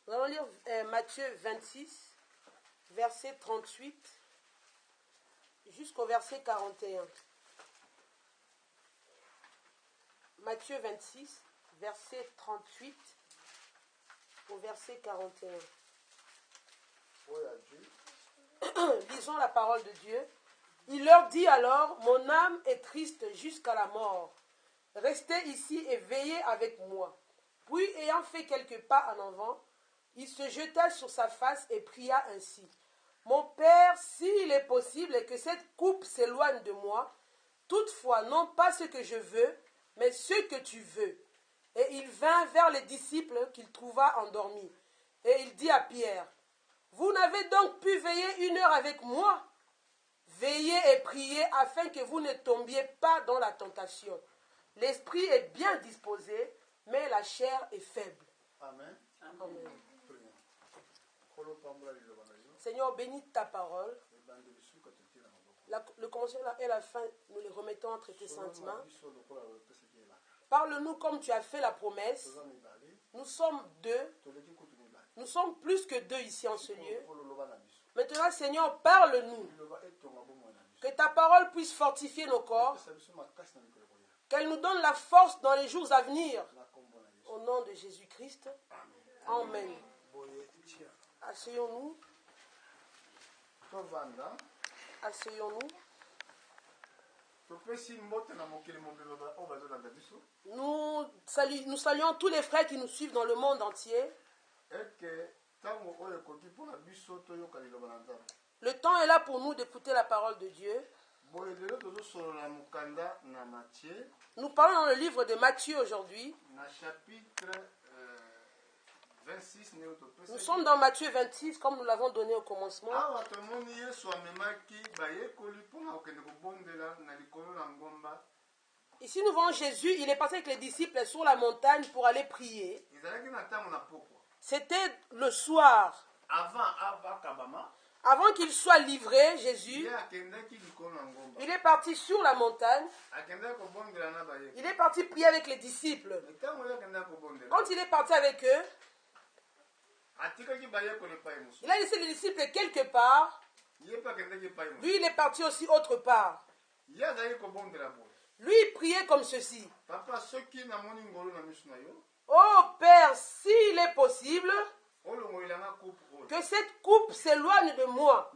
Nous allons lire Matthieu 26, verset 38 jusqu'au verset 41. Matthieu 26, verset 38 au verset 41. Lisons la parole de Dieu. Il leur dit alors, mon âme est triste jusqu'à la mort. Restez ici et veillez avec moi. Puis, ayant fait quelques pas en avant, il se jeta sur sa face et pria ainsi. Mon Père, s'il est possible que cette coupe s'éloigne de moi, toutefois, non pas ce que je veux, mais ce que tu veux. Et il vint vers les disciples qu'il trouva endormis. Et il dit à Pierre, vous n'avez donc pu veiller 1 heure avec moi? Veillez et priez afin que vous ne tombiez pas dans la tentation. L'esprit est bien disposé, mais la chair est faible. Amen. Amen. Seigneur, bénis ta parole. Le commencement et la fin, nous les remettons entre tes sentiments. Parle-nous comme tu as fait la promesse. Nous sommes 2. Nous sommes plus que 2 ici en ce lieu. Maintenant, Seigneur, parle-nous. Que ta parole puisse fortifier nos corps. Qu'elle nous donne la force dans les jours à venir. Au nom de Jésus-Christ. Amen. Asseyons-nous. Asseyons-nous. Nous saluons tous les frères qui nous suivent dans le monde entier. Le temps est là pour nous d'écouter la parole de Dieu. Nous parlons dans le livre de Matthieu aujourd'hui. Nous sommes dans Matthieu 26 comme nous l'avons donné au commencement. Ici nous voyons Jésus, il est passé avec les disciples sur la montagne pour aller prier. C'était le soir. Avant qu'il soit livré, Jésus, il est parti sur la montagne. Il est parti prier avec les disciples. Quand il est parti avec eux, il a laissé les disciples quelque part. Lui, il est parti aussi autre part. Lui, il priait comme ceci. Oh Père, s'il est possible, que cette coupe s'éloigne de moi.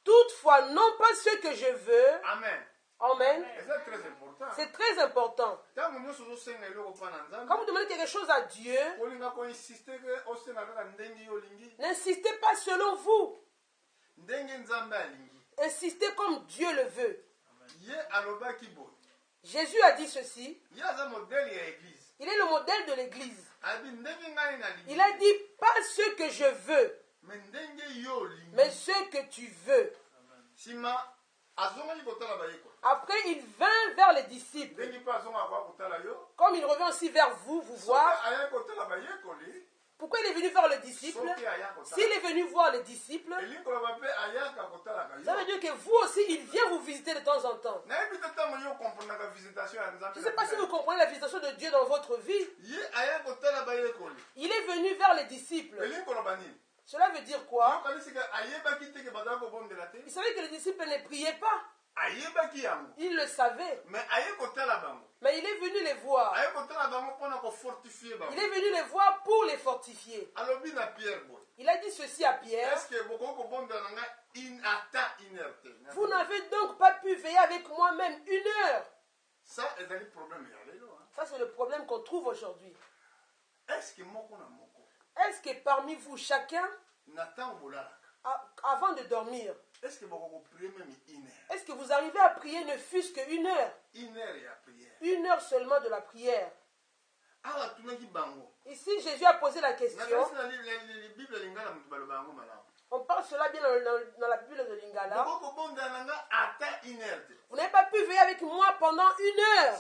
Toutefois, non pas ce que je veux. Amen. Amen. C'est très important. C'est très important. Quand vous demandez quelque chose à Dieu, n'insistez pas selon vous. Insistez comme Dieu le veut. Jésus a dit ceci. Il est le modèle de l'église. Il a dit pas ce que je veux, mais ce que tu veux. Après, il vint vers les disciples. Comme il revient aussi vers vous, vous voir. Pourquoi il est venu vers les disciples? S'il est venu voir les disciples, ça veut dire que vous aussi, il vient vous visiter de temps en temps. Je ne sais pas si vous comprenez la visitation de Dieu dans votre vie. Il est venu vers les disciples. Cela veut dire quoi? Il savait que les disciples ne priaient pas. Il le savait. Mais il est venu les voir. Il est venu les voir pour les fortifier. Il a dit ceci à Pierre. Vous n'avez donc pas pu veiller avec moi-même 1 heure. Ça, c'est le problème qu'on trouve aujourd'hui. Est-ce que parmi vous, chacun, avant de dormir, est-ce que vous arrivez à prier ne fût-ce qu'1 heure? 1 heure seulement de la prière. Ici, Jésus a posé la question. On parle cela bien dans la Bible de Lingala. Vous n'avez pas pu veiller avec moi pendant 1 heure.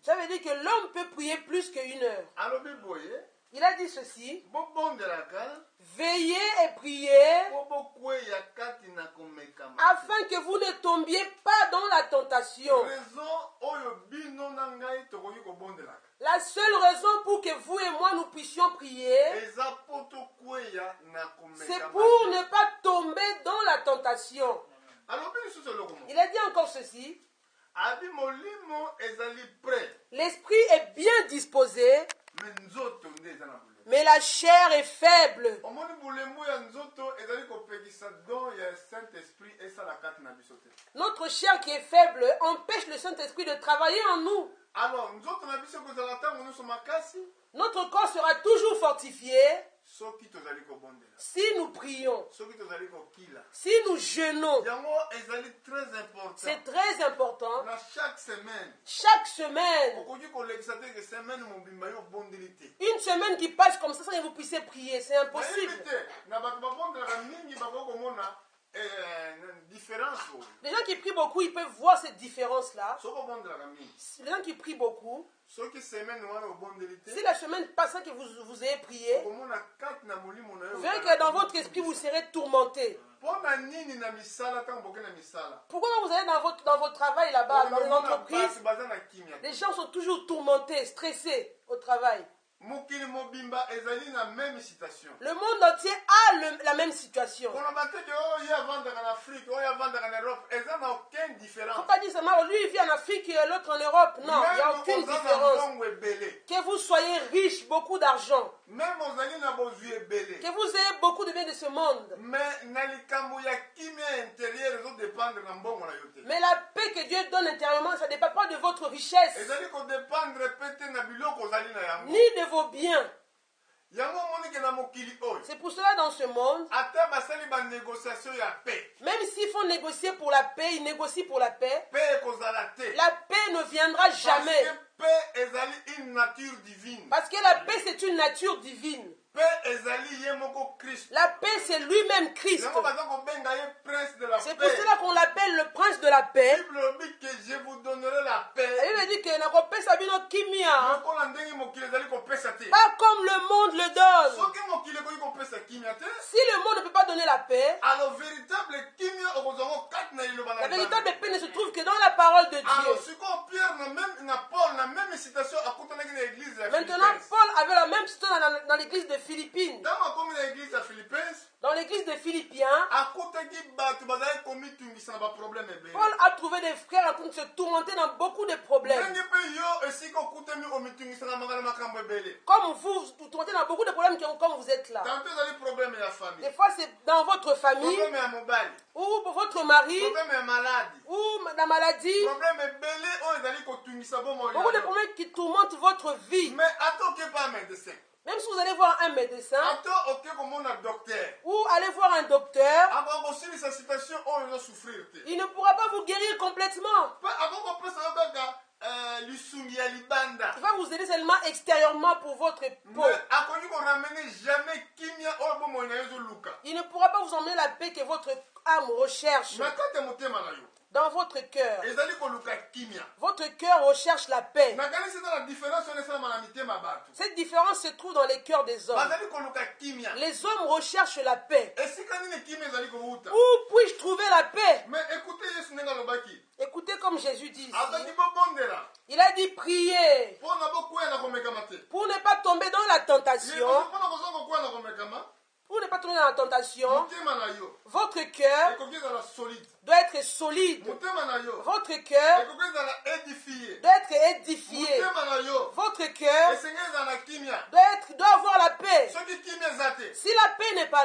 Ça veut dire que l'homme peut prier plus que 1 heure. Il a dit ceci. Veillez et priez afin que vous ne tombiez pas dans la tentation. La seule raison pour que vous et moi nous puissions prier, c'est pour ne pas tomber dans la tentation. Il a dit encore ceci. L'esprit est bien disposé, mais la chair est faible. Notre chair qui est faible empêche le Saint-Esprit de travailler en nous. Notre corps sera toujours fortifié si nous prions, si nous jeûnons. C'est très important. Chaque semaine, une semaine qui passe comme ça sans que vous puissiez prier, c'est impossible. Les gens qui prient beaucoup, ils peuvent voir cette différence-là. Les gens qui prient beaucoup, si la semaine passée que vous ayez prié, vous verrez que dans votre esprit, vous serez tourmenté. Pourquoi vous allez dans votre travail là-bas, dans l'entreprise, les gens sont toujours tourmentés, stressés au travail. Le monde entier a la même situation. Il ne faut pas dire seulement lui il vit en Afrique et l'autre en Europe. Non, il n'y a aucune différence. Que vous soyez riche, beaucoup d'argent, que vous ayez beaucoup de biens de ce monde, mais la paix que Dieu donne intérieurement, ça ne dépend pas de votre richesse, ni de vos biens. C'est pour cela dans ce monde, même s'ils font négocier pour la paix, ils négocient pour la paix. La paix ne viendra jamais. Parce que la paix c'est une nature divine. La paix c'est lui-même Christ. C'est pour cela qu'on l'appelle le prince de la paix. Je vous donnerai la paix. Il dit que pas comme le monde le donne. Si le monde ne peut pas donner la paix, la véritable paix ne se trouve que dans la parole de Dieu. Maintenant, Paul avait la même situation dans l'église de Philippines. Dans l'église de Philippiens, Paul a trouvé des frères en train de se tourmenter dans beaucoup de problèmes. Comme vous tourmentez dans beaucoup de problèmes comme vous êtes là. Des fois c'est dans votre famille, ou votre mari, ou la maladie. Beaucoup de problèmes qui tourmentent votre vie. Même si vous allez voir un médecin, ou allez voir un docteur, il ne pourra pas vous guérir complètement. Il va vous aider seulement extérieurement pour votre peau. Il ne pourra pas vous emmener la paix que votre âme recherche. Dans votre cœur, votre cœur recherche la paix. Cette différence se trouve dans les cœurs des hommes. Les hommes recherchent la paix. Où puis-je trouver la paix? Écoutez comme Jésus dit ici. Il a dit prier pour ne pas tomber dans la tentation. Pour ne pas tomber dans la tentation, votre cœur doit être solide. Votre cœur doit être édifié. Votre cœur doit avoir la paix. Si la paix n'est pas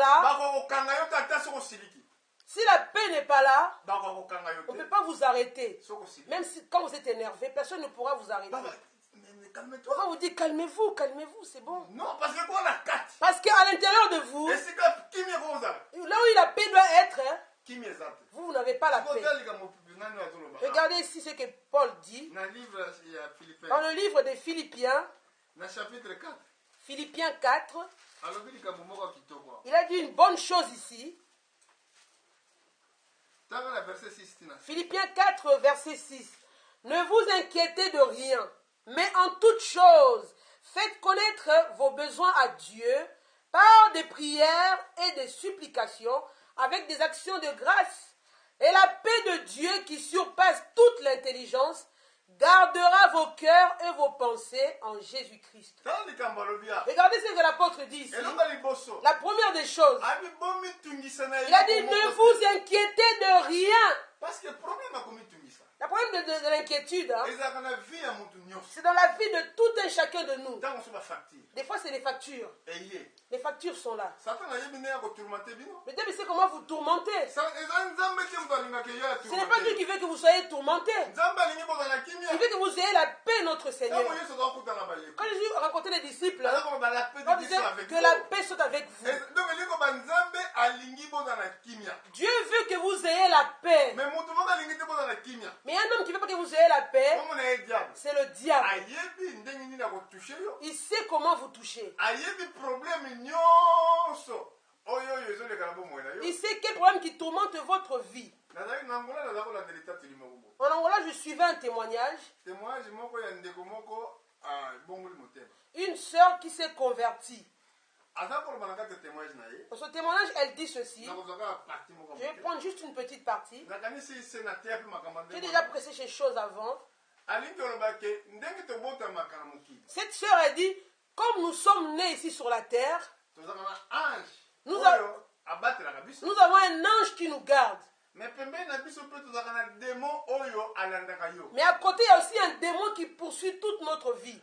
là, on ne peut pas vous arrêter. Même si quand vous êtes énervé, personne ne pourra vous arrêter. On va vous dire calmez-vous, c'est bon. Non, parce qu'à l'intérieur de vous, là où la paix doit être, vous n'avez pas la paix. Regardez ici ce que Paul dit dans le livre des Philippiens, Philippiens 4. Il a dit une bonne chose ici. Philippiens 4, verset 6. Ne vous inquiétez de rien, mais en toute chose, faites connaître vos besoins à Dieu par des prières et des supplications, avec des actions de grâce. Et la paix de Dieu qui surpasse toute l'intelligence gardera vos cœurs et vos pensées en Jésus-Christ. Regardez ce que l'apôtre dit ici. La première des choses, il a dit ne vous inquiétez de rien. Le problème de l'inquiétude, hein, c'est dans la vie de tout un chacun de nous. Des fois, c'est les factures. Les factures sont là. Le diable sait comment vous tourmenter. Ce n'est pas Dieu qui veut que vous soyez tourmentés. Il veut que vous ayez la paix, notre Seigneur. Quand Jésus rencontrait les disciples, on disait que la paix soit avec vous. Dieu veut que vous ayez la paix. Mais un homme qui ne veut pas que vous ayez la paix, c'est le diable. Il sait comment vous toucher. Il sait quel problème qui tourmente votre vie. En Angola, je suivais un témoignage. Une sœur qui s'est convertie. Dans ce témoignage, elle dit ceci. Je vais prendre juste une petite partie. J'ai déjà pressé ces choses avant. Cette sœur a dit, comme nous sommes nés ici sur la terre, nous avons un ange qui nous garde. Mais à côté, il y a aussi un démon qui poursuit toute notre vie.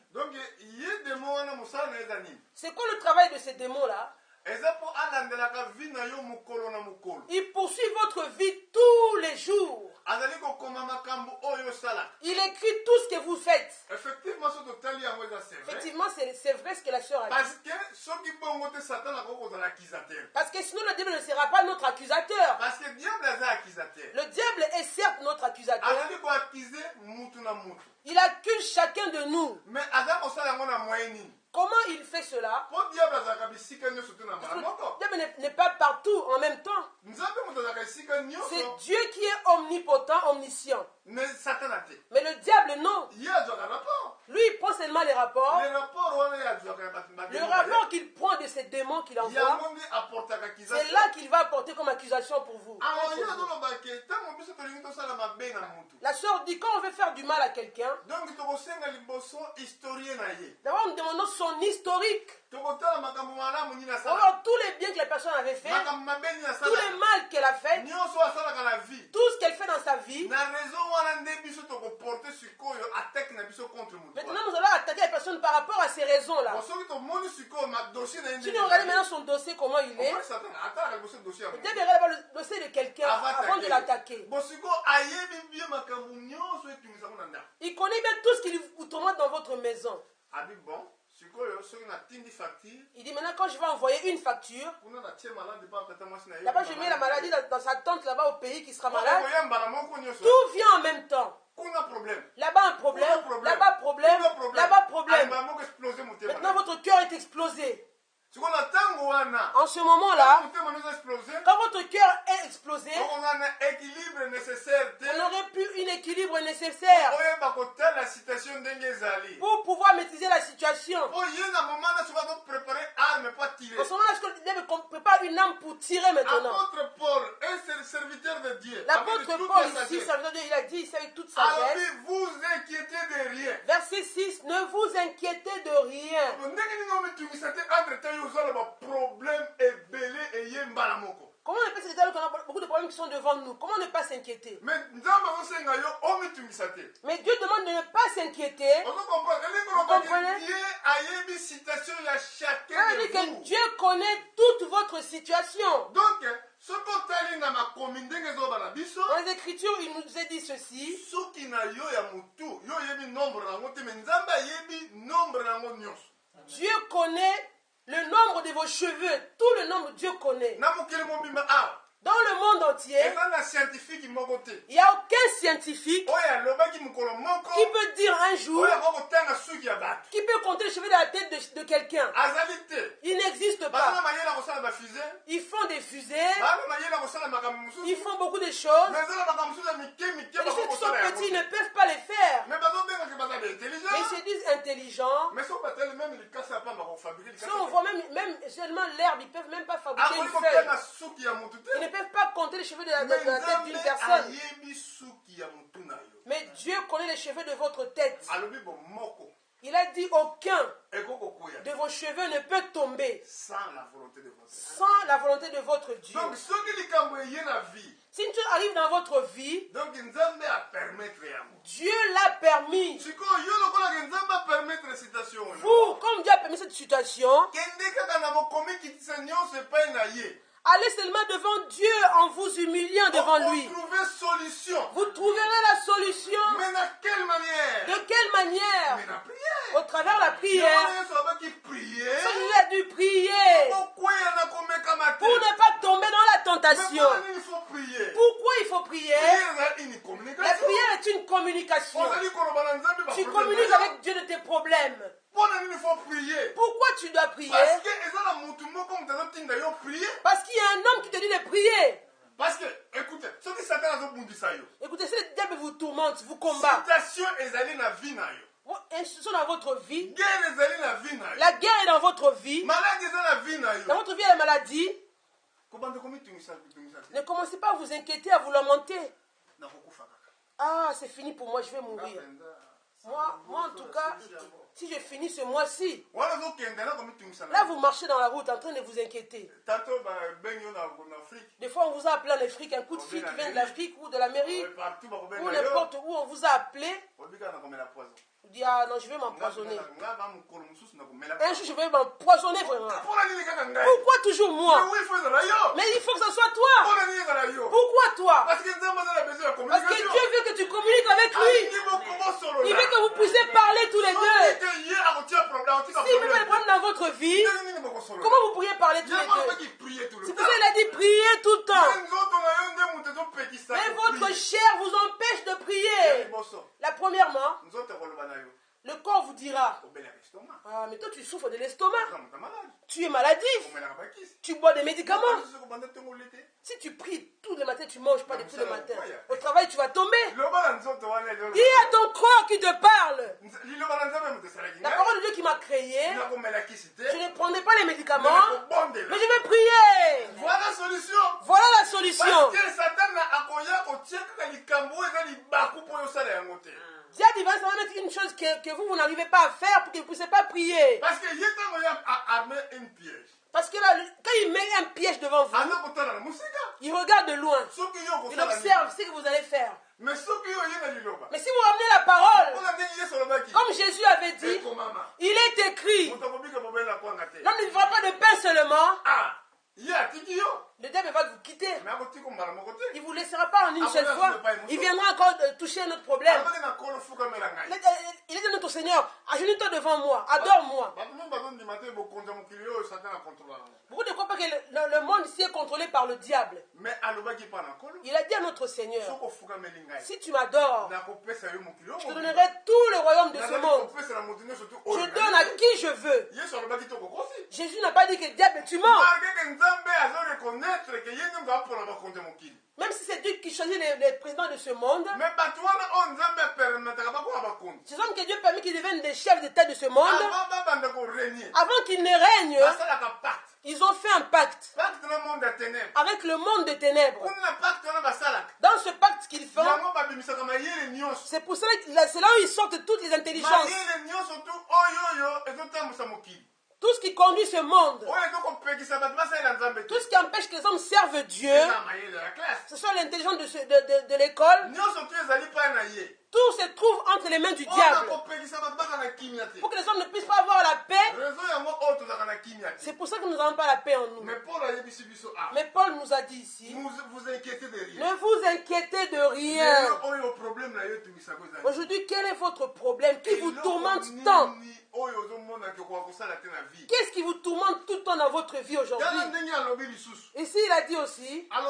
C'est quoi le travail de ces démons-là? Il poursuit votre vie tous les jours. Il écrit tout ce que vous faites. Effectivement, c'est vrai ce que la sœur a dit. Parce que sinon le diable ne sera pas notre accusateur. Le diable est certes notre accusateur. Il accuse chacun de nous. Comment il fait cela? Le diable n'est pas partout en même temps. C'est Dieu qui est omnipotent, omniscient. Mais le diable, non. Lui, il prend seulement les rapports. Le rapport qu'il prend de ces démons qu'il envoie, c'est là qu'il va apporter comme accusation pour vous. La sœur dit, quand on veut faire du mal à quelqu'un, d'abord nous demandons son historique. On voit tous les biens que la personne avait fait, tout le mal qu'elle a fait, tout ce qu'elle fait dans sa vie. Maintenant, nous allons attaquer la personne par rapport à ces raisons-là. Si nous regardons maintenant son dossier, comment il est, le diable regarde le dossier de quelqu'un avant de l'attaquer. Il connaît bien tout ce qui vous tourmente dans votre maison. Il dit maintenant quand je vais envoyer une facture, d'abord je mets la maladie dans sa tante là-bas au pays qui sera malade. Tout vient en même temps. Là-bas un problème, là-bas problème, là-bas problème. Maintenant votre cœur est explosé. En ce moment-là, quand votre cœur est explosé, vous n'aurez plus un équilibre nécessaire pour pouvoir maîtriser la situation. En ce moment-là, le diable prépare une arme pour tirer maintenant. L'apôtre Paul, ici, serviteur de Dieu, il a dit ici avec toute sagesse. Vous inquiétez de rien. Verset 6, ne vous inquiétez de rien. Comment ne pas s'inquiéter alors qu'on a beaucoup de problèmes qui sont devant nous? Comment ne pas s'inquiéter? Mais Dieu demande de ne pas s'inquiéter. Vous comprenez? Ça veut dire que Dieu connaît toute votre situation. Donc, dans les Écritures, il nous a dit ceci. Dieu connaît le nombre de vos cheveux. Tout le nombre, Dieu connaît. Dans le monde entier, il n'y a aucun scientifique qui peut dire un jour, qui peut compter les cheveux de la tête de quelqu'un. Il n'existe pas. Ils font des fusées, ils font beaucoup de choses. Les choses qui sont petits, ils ne peuvent pas les faire. Mais ils se disent intelligents. Si on voit même seulement l'herbe, ils ne peuvent même pas fabriquer une feuille. Ils ne peuvent pas compter les cheveux de la tête d'une personne. Mais Dieu connaît les cheveux de votre tête. alobi bo moko Il a dit aucun ekokokuya de vos cheveux ne peut tomber sans la volonté de votre Dieu. sans la volonté de votre Dieu. Donc soki likambo eye na vie, Si une chose arrive dans votre vie, donc nzambe a permettre yango. Dieu l'a permis. Sikoyo yo lokola nzambe a permettre citation oyo. Vous, comme Dieu a permis cette situation, Kende kaka na bokomi kitisa nyonso epai na ye. allez seulement devant Dieu en vous humiliant devant lui. Pour trouver solution. Vous trouverez la solution. Mais de quelle manière? De quelle manière? Mais la prière. Au travers de la prière. Ça, Jésus a dû prier Pourquoi il y en a combien comme pour ne pas tomber dans la tentation. Mais il faut prier. Pourquoi il faut prier? La prière est une communication. Tu communiques avec Dieu de tes problèmes. Il faut prier. Pourquoi tu dois prier? Parce qu'il y a un homme qui te dit de prier. Parce que, écoutez, ce qui Satan a dit, Écoutez, si le diable vous tourmente, vous combat, institution dans votre vie, la guerre est dans votre vie, dans votre vie il y a la maladie, ne commencez pas à vous inquiéter, à vous lamenter. Ah, c'est fini pour moi, je vais mourir. Moi en tout cas, si je finis ce mois-ci, là vous marchez dans la route en train de vous inquiéter. Des fois on vous a appelé en Afrique, un coup de fil qui vient de l'Afrique ou de l'Amérique, ou n'importe où on vous a appelé. Vous dites, ah non, je vais m'empoisonner. Un jour je vais m'empoisonner vraiment. Pourquoi toujours moi? Mais il faut que ce soit toi. Pourquoi toi? Parce que Dieu veut que tu communiques avec lui. Il veut que vous puissiez parler tous les deux. Si vous avez des problèmes dans votre vie, comment vous pourriez parler tous les deux? C'est pour ça qu'il a dit prier tout le temps. Mais votre chair vous empêche de prier. La premièrement, le corps vous dira, ah mais toi tu souffres de l'estomac, tu es maladif, tu bois des médicaments. Si tu pries tous les matins, tu ne manges pas tous les matins, au travail tu vas tomber. Il y a ton corps qui te parle. La parole de Dieu qui m'a créé, je ne prenais pas les médicaments, mais je vais prier. Voilà la solution. Voilà la solution. Parce que Satan Dieu va mettre une chose que vous n'arrivez pas à faire pour que vous ne puissiez pas prier. Parce que a armé un piège. Parce que là, quand il met un piège devant vous, il regarde de loin. Il observe ce que vous allez faire. Mais si vous ramenez la parole, comme Jésus avait dit, il est écrit, l'homme ne vivra pas de pain seulement. Le diable va vous quitter. Il ne vous laissera pas en une seule fois. Il viendra encore toucher notre problème. Il est de notre Seigneur. Agenouille-toi devant moi. Adore-moi. Beaucoup ne croient pas que le monde ici est contrôlé par le diable. Il a dit à notre Seigneur, si tu m'adores, je te donnerai tout le royaume de ce monde. Je donne à qui je veux. Jésus n'a pas dit que le diable tu mens. Même si c'est Dieu qui choisit les présidents de ce monde, ces hommes que Dieu permet qu'ils deviennent des chefs d'État de ce monde, avant qu'ils ne règnent, ils ont fait un pacte avec le monde des ténèbres. Dans ce pacte qu'ils font, c'est pour cela que c'est là où ils sortent toutes les intelligences. Tout ce qui conduit ce monde, tout ce qui empêche que les hommes servent Dieu, ce sont l'intelligence de l'école. Tout se trouve entre les mains du diable. Pour que les hommes ne puissent pas avoir la paix. C'est pour ça que nous n'avons pas la paix en nous. Mais Paul nous a dit ici, ne vous inquiétez de rien. Aujourd'hui, quel est votre problème? Qui vous tourmente tant? Qu'est-ce qui vous tourmente tout le temps dans votre vie aujourd'hui? Ici, il a dit aussi, il a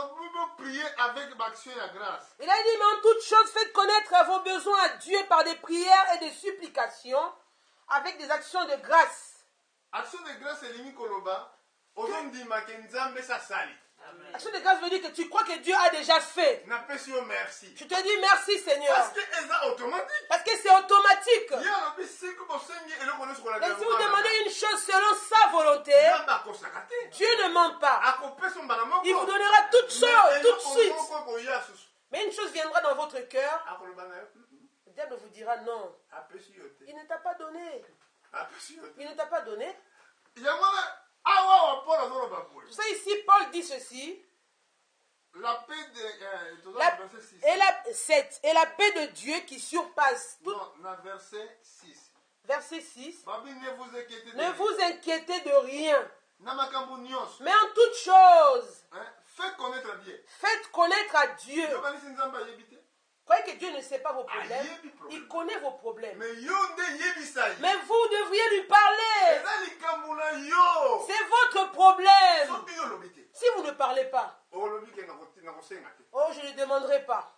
dit, mais en toute chose, faites connaître vos besoins à Dieu par des prières et des supplications avec des actions de grâce. Action de grâce, c'est l'imi koloba. Action de grâce veut dire que tu crois que Dieu a déjà fait. Je te dis merci Seigneur. Parce que c'est automatique. Mais si vous demandez une chose selon sa volonté, Dieu ne ment pas. Il vous donnera toutes choses, tout de suite. Mais une chose viendra dans votre cœur. dira non. Il ne t'a pas donné. Il ne t'a pas donné. Il y a moi, ah ouais, Paul, Vous savez, ici, Paul dit ceci. La paix de, verset 6. Et la paix de Dieu qui surpasse tout. Non, verset 6. Verset 6. Ne vous inquiétez de rien. rien. Mais en toute chose, faites connaître Dieu. Faites connaître à Dieu. Vous croyez que Dieu ne sait pas vos problèmes? Il connaît vos problèmes. Mais vous devriez lui parler. C'est votre problème. Si vous ne parlez pas, oh, je ne demanderai pas.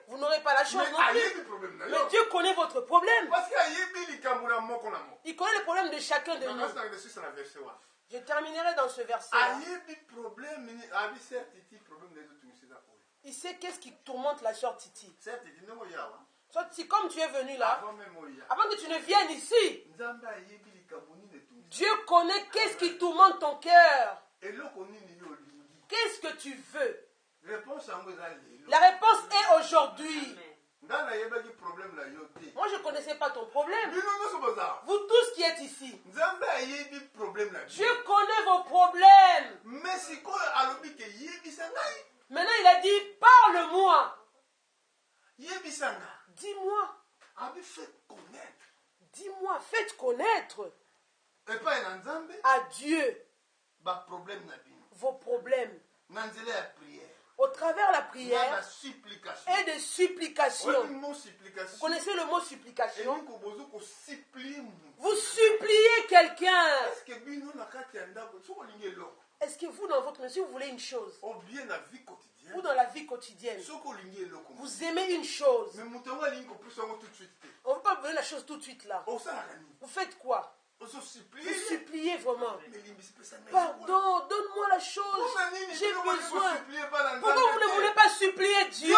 Vous n'aurez pas la chance non plus. Mais Dieu connaît votre problème. Il connaît le problème de chacun de nous. Je terminerai dans ce verset. Il sait qu'est-ce qui tourmente la sœur Titi. Sœur Titi, comme tu es venu là, avant que tu ne viennes ici, Dieu connaît qu'est-ce qui tourmente ton cœur. Qu'est-ce que tu veux? La réponse est aujourd'hui. Moi, je ne connaissais pas ton problème. Vous tous qui êtes ici, Dieu connaît vos problèmes. Maintenant, il a dit, parle-moi. Dis-moi. Dis-moi, faites connaître à Dieu vos problèmes. Au travers la prière et de supplication. Vous connaissez le mot supplication? Vous suppliez quelqu'un. Est-ce que vous, dans votre monsieur, vous voulez une chose? Ou dans la vie quotidienne, vous aimez une chose. On ne veut pas vous donner la chose tout de suite là. Vous faites quoi? Vous suppliez vraiment. Pardon, donne-moi la chose. J'ai besoin. Pourquoi vous ne voulez pas supplier Dieu?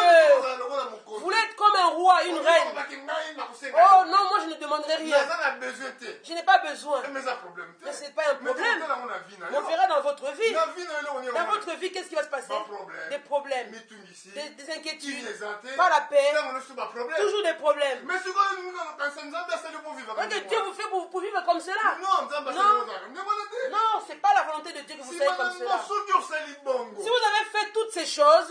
Vous voulez être comme un roi, une reine. Oh non, moi je ne demanderai rien. Je n'ai pas besoin. Mais ce n'est pas un problème. On verra dans votre vie. Dans votre vie, qu'est-ce qui va se passer? Des problèmes, des inquiétudes, pas la paix, toujours des problèmes. Que Dieu vous fait pour vivre comme cela. Non, ce n'est pas la volonté de Dieu que vous soyez comme cela. Si vous avez fait toutes ces choses,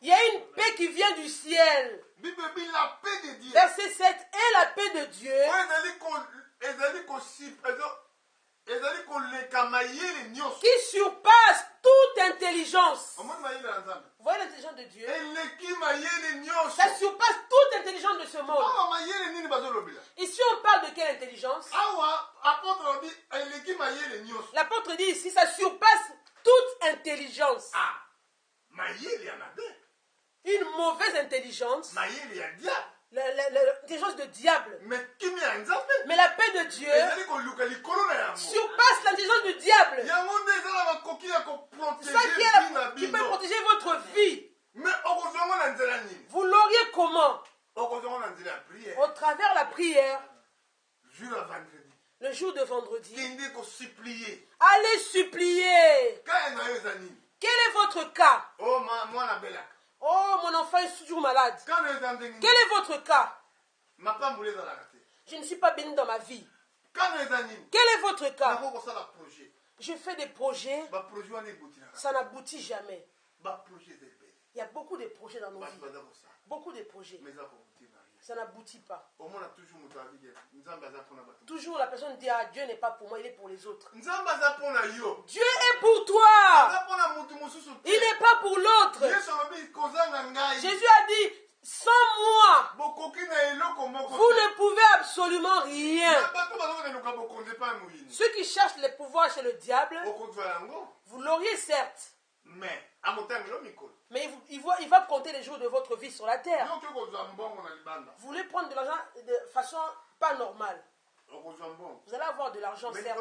il y a une paix qui vient du ciel. Verset 7. Et la paix de Dieu qui surpasse toute intelligence. Vous voyez l'intelligence de Dieu? Ça surpasse toute intelligence de ce monde. Ici on parle de quelle intelligence? L'apôtre dit ici, ça surpasse toute intelligence. Une mauvaise intelligence, l'intelligence de diable. Mais la paix de Dieu surpasse l'intelligence du diable. C'est ça qui peut protéger votre vie. Vous l'auriez comment? Au travers la prière. Le jour de vendredi. Allez supplier. Quel est votre cas? Oh, mon enfant est toujours malade. Quel est votre cas? Je ne suis pas béni dans ma vie. Quel est votre cas? Je fais des projets. Ça n'aboutit jamais. Il y a beaucoup de projets dans nos vies. Beaucoup de projets. Ça n'aboutit pas. Toujours la personne dit, ah, Dieu n'est pas pour moi, il est pour les autres. Dieu est pour toi. Il n'est pas pour l'autre. Jésus a dit, sans moi, vous ne pouvez absolument rien. Ceux qui cherchent les pouvoirs chez le diable, vous l'auriez certes. Mais il va compter les jours de votre vie sur la terre. Vous voulez prendre de l'argent de façon pas normale. Vous allez avoir de l'argent, certes.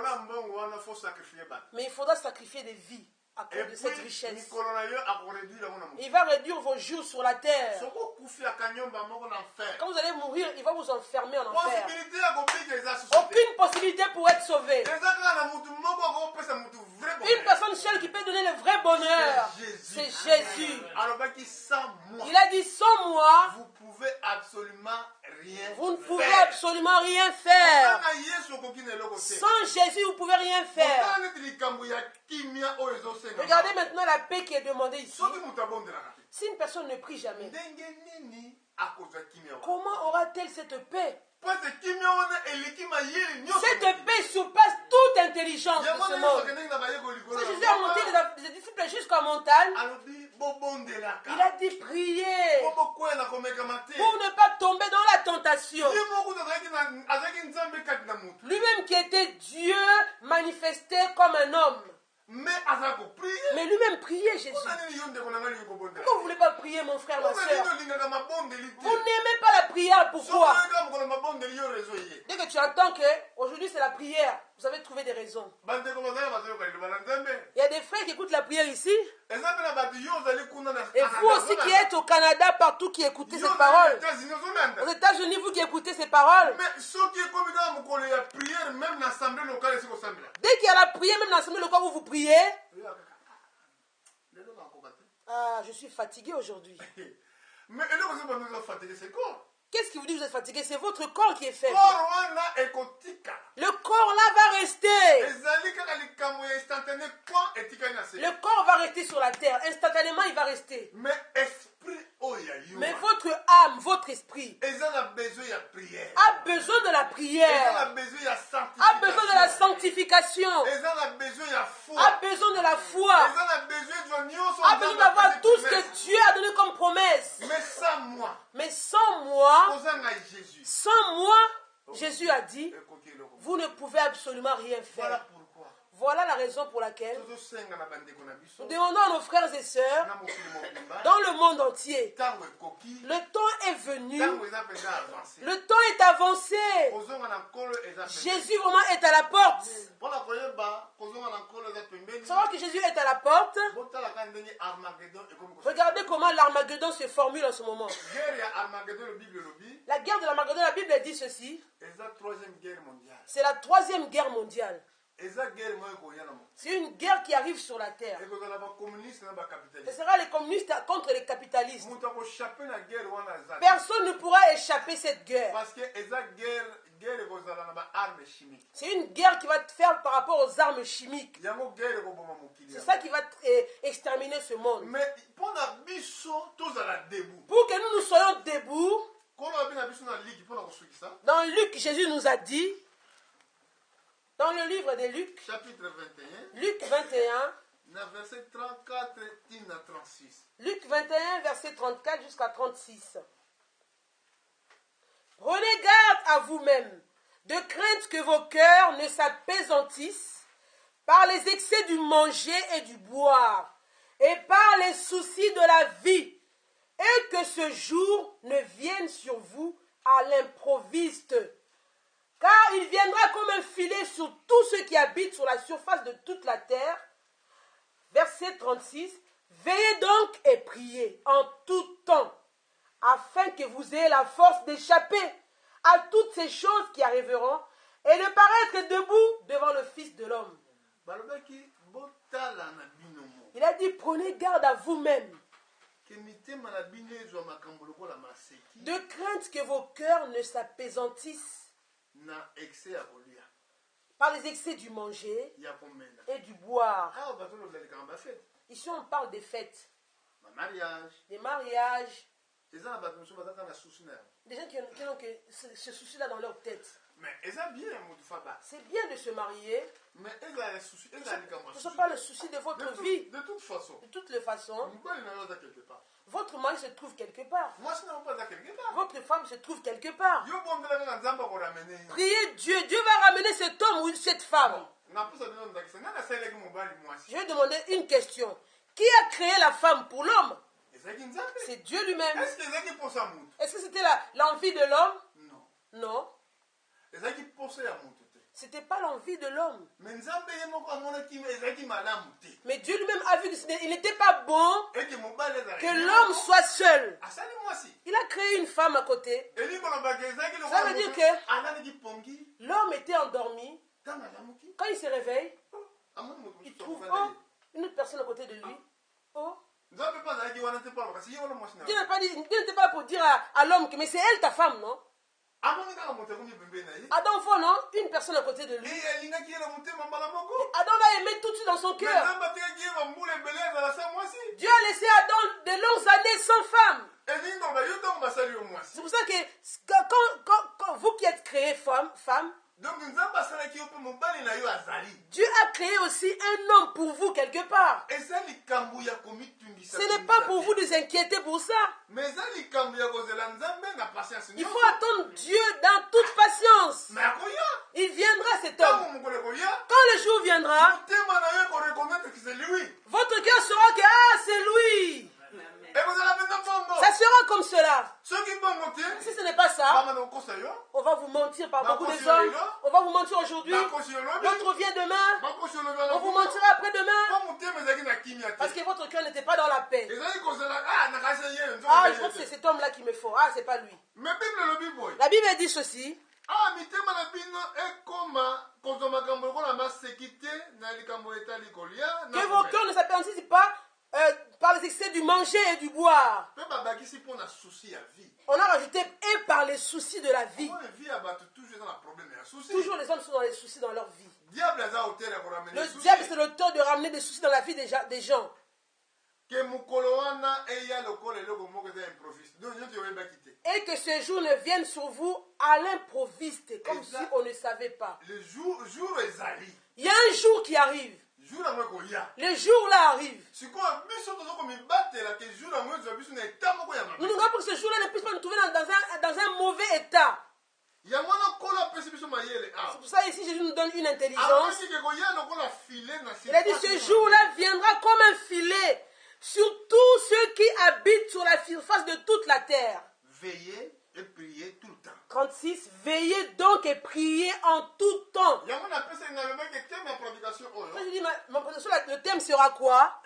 Mais il faudra sacrifier des vies. à cause de cette richesse. mikolo na yo akoréduire yango na mokili. Il va réduire vos jours sur la terre. Soki okufi akanyomba moko na enfer. Quand vous allez mourir, il va vous enfermer en enfer. Possibilité ya kobika eza susu te. Aucune possibilité pour être sauvé. Eza kaka na mutu moko akopesa mutu vrai bonheur. Une personne seule qui peut donner le vrai bonheur, c'est Jésus. Alobaki sans moi. Il a dit sans moi, Vous pouvez absolument rien vous ne pouvez faire. absolument rien faire. Kaka Yesu okoki na eloko te. Sans Jésus, vous ne pouvez rien faire. Kotala neti likambo ya kimia oyo ezosenga. Regardez maintenant la paix qui est demandée ici. Soki mutu abondelaka te. Si une personne ne prie jamais, Ndenge nini akozwa kimia wana? comment aura-t-elle cette paix? Parce que kimia wana eleki mayele nyonso. Cette paix surpasse toute intelligence de Yango ce na monde. yokendeki na bayeko likolo. C'est Jésus a monté des disciples jusqu'à montagne. Alobi bobondelaka. Il a dit prier Po bokwela komekama te. pour ne pas tomber dans la tentation. Ye moko azalaki nzambe kati na mutu. Lui-même qui était Dieu manifesté comme un homme. Mais azala kopriye. Mais lui-même priait Jésus. Mpona nini yo ndeko na ngai olingi kobondela? Pourquoi vous ne voulez pas prier, mon frère, ma Mpona nini soeur? olingaka mabondeli te? Vous n'aimez pas la prière, pourquoi? Soki oyeka mokolo mabondeli yo rezo ye. Dès que tu entends que aujourd'hui c'est la prière, vous avez trouvé des raisons. Bandeko bazala bazoyoka liloba na nzambe. Il y a des frères qui écoutent la prière ici. Eza mpe na bato yo ozali kuna na Et vous aussi qui êtes au Canada, partout qui écoutez cette parole. Aux États-Unis, vous qui écoutez ces paroles. Mais soki ekomi kaka mokolo ya priere même na assemblée locale esi kosambela. Dès qu'il y a la prière, même dans l'assemblée locale où vous priez, Lelo nakoka te. ah, je suis fatigué aujourd'hui. Mais eloko eza bango ezofatike c'est corps. Qu'est-ce qui vous dit que vous êtes fatigué? C'est votre corps qui est faible. Corps wana ekotika. Le corps là va rester. Ezali kaka likambo ya instantané point etikali na se. Le corps va rester sur la terre. Instantanément, il va rester. Mais esprit oyo ya yo. Mais votre âme, votre esprit Eza na besoin ya prière. a besoin de la Eza na prière, besoin ya a besoin de la sanctification, Eza na besoin ya foi. a besoin de la foi, Eza na besoin de nyonso. a besoin d'avoir tout ce que Dieu a donné comme promesse. Mais sans moi. Mais sans moi, Kozanga Jésus. sans moi, Jésus a dit, Ekoki eloko. vous ne pouvez absolument rien Voilà faire. pourquoi. Voilà la raison pour laquelle Tozosenga na bandeko na biso. nous demandons à nos frères et sœurs Na mokili mobimba. dans le monde entier. Tango ekoki. Le temps est venu, Tango eza penza avancé. le temps est avancé. Kozonga na nkolo eza penza. Jésus vraiment est à la porte. Mpona koyeba kozonga na nkolo eza pembeni. Savoir que Jésus est à la porte. Botalaka ndenge Armageddon ekomi kosi. Regardez comment l'Armageddon se formule en ce moment. Guerre ya Armageddon le Bible lobi. La guerre de l'Armageddon, la Bible dit ceci. Eza troisième guerre mondiale. C'est la troisième guerre mondiale. Eza guerre moyo koya na mo. C'est une guerre qui arrive sur la terre. Ekozala ba communiste na ba Ce capitaliste. sera les communistes contre les capitalistes. Mutu akochape na guerre wana eza. Personne ne pourra échapper cette guerre. Parce que eza guerre ekozala na ba armes chimiques. C'est une guerre qui va te faire par rapport aux armes chimiques. Yango guerre ekoboma mokili. C'est ça qui va exterminer ce monde. Mais mpona biso tozala debout. Pour que nous soyons debout, Kolo abi na biso na liki mpona kosukisa. dans Luc, Jésus nous a dit, dans le livre de Luc, Chapitre 21. Luc 21, Na verset 34 tina 36. Luc 21, verset 34 jusqu'à 36. Prenez garde à vous-même, de crainte que vos cœurs ne s'apaisantissent par les excès du manger et du boire, et par les soucis de la vie, et que ce jour ne vienne sur vous à l'improviste. Car il viendra comme un filet sur tous ceux qui habitent sur la surface de toute la terre. Verset 36. Veillez donc et priez en tout temps, afin que vous ayez la force d'échapper à toutes ces choses qui arriveront et de paraître debout devant le Fils de l'homme. Balobaki botala na bino mo. Il a dit, prenez garde à vous-même, Ke mitema na bino ezwa makambo lokola maseki. de crainte que vos cœurs ne s'apaisantissent Na excès ya kolia. par les excès du manger Ya komena. et du boire. Awa bato lobeleka na bafete. Ici, on parle des fêtes, Ma mariage. des mariages, Eza na bato mosusu bazaka na susi na yango. des gens qui ont ce souci-là dans leur tête. Mais eza bien mutu faba. C'est bien de se marier. Mais eza ya susi, eza likambo ya Ce ne susi. sont pas le souci de votre vie. De toute façon. De toutes les façons, Mobali na yo aza quelque part. votre mari se trouve quelque part. Mwasi na yo mpe aza quelque part. Votre femme se trouve quelque part. Yo bondelaka na nzambe akoramene yo. Priez Dieu. Dieu va ramener cet homme ou cette femme. Naposa bino ndakisa nani asalelaki mobali mwasi. Je vais demander une question. Qui a créé la femme pour l'homme? Ezalaki nzambe. C'est Dieu lui-même. Est-ce que ezalaki posa mutu? Est-ce que c'était l'envie de l'homme? Non. Non. Ezalaki posa ya mutu te. Ce n'était pas l'envie de l'homme. Mais Nzambe ye moko amonaki ezalaki malamu te. Mais Dieu lui-même a vu qu'il n'était pas bon Ete mobali ezalaki que l'homme soit seul. asali mwasi. Il a créé une femme à côté. Elingo na bakezaki le Ça veut dire que anani pongi l'homme était endormi. tanga lamuki. Quand il se réveille, Amoni moto il trouve une autre personne à côté de lui. Oh. Nzambe pas zalaki wana te pa kasi ye wana mwasi na. Dieu n'était pas là pour dire à l'homme que mais c'est elle ta femme, non? Amoni kaka moto komi pembeni na ye. Adam voit, non? Une personne à côté de lui. Et alingaki ye na motema mbala moko. Adam l'a aimé tout de suite dans son cœur. Nzambe atikaki ye bambula ebele ezala sa mwasi. Dieu a laissé Adam de longues années sans femme. Elingo ba yo ntango basali yo mwasi. C'est pour ça que quand vous qui êtes créés femme, Donc Nzambe asalaki yo pe mobali na yo azali. Dieu a créé aussi un homme pour vous quelque part. Eza likambo ya komitungisa. Ce n'est pas pour vous de vous inquiéter pour ça. Mais eza likambo ya kozela Nzambe na patience. Il faut attendre Dieu dans toute patience. Mais akoya. Il viendra cet Ntango homme. mokolo koya. Quand le jour viendra, Motema na yo ko reconnaître que c'est lui. votre cœur saura que c'est lui. Et vous allez maintenant bongo. Ça sera comme cela. Ceux qui bongo te. Si ce n'est pas ça, Mama no kosa yo. on va vous mentir par beaucoup des hommes. On va vous mentir aujourd'hui. L'autre vient demain. On vous mentira après-demain. Parce que votre cœur n'était pas dans la paix. Ah, je crois que c'est cet homme-là qui me faut. Ah, c'est pas lui. La Bible dit ceci. Que vos cœurs ne s'apprécient pas par les excès du manger et du boire. On a rajouté et par les soucis de la vie. Toujours les hommes sont dans les soucis dans leur vie. Le diable c'est l'auteur de ramener des soucis dans la vie des gens. Et que ce jour ne vienne sur vous à l'improviste, comme si on ne savait pas. Il y a un jour qui arrive. Le jour là arrive. Nous nous rappelons que ce jour-là ne puisse pas nous trouver dans un mauvais état. C'est pour ça ici Jésus nous donne une intelligence. Il a dit ce jour-là viendra comme un filet sur tous ceux qui habitent sur la surface de toute la terre. Veillez et priez tout le temps. 36. Veillez donc et priez en tout temps. Je dis, ma prédication, le thème sera quoi?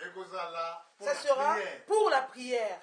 Ça sera pour la prière.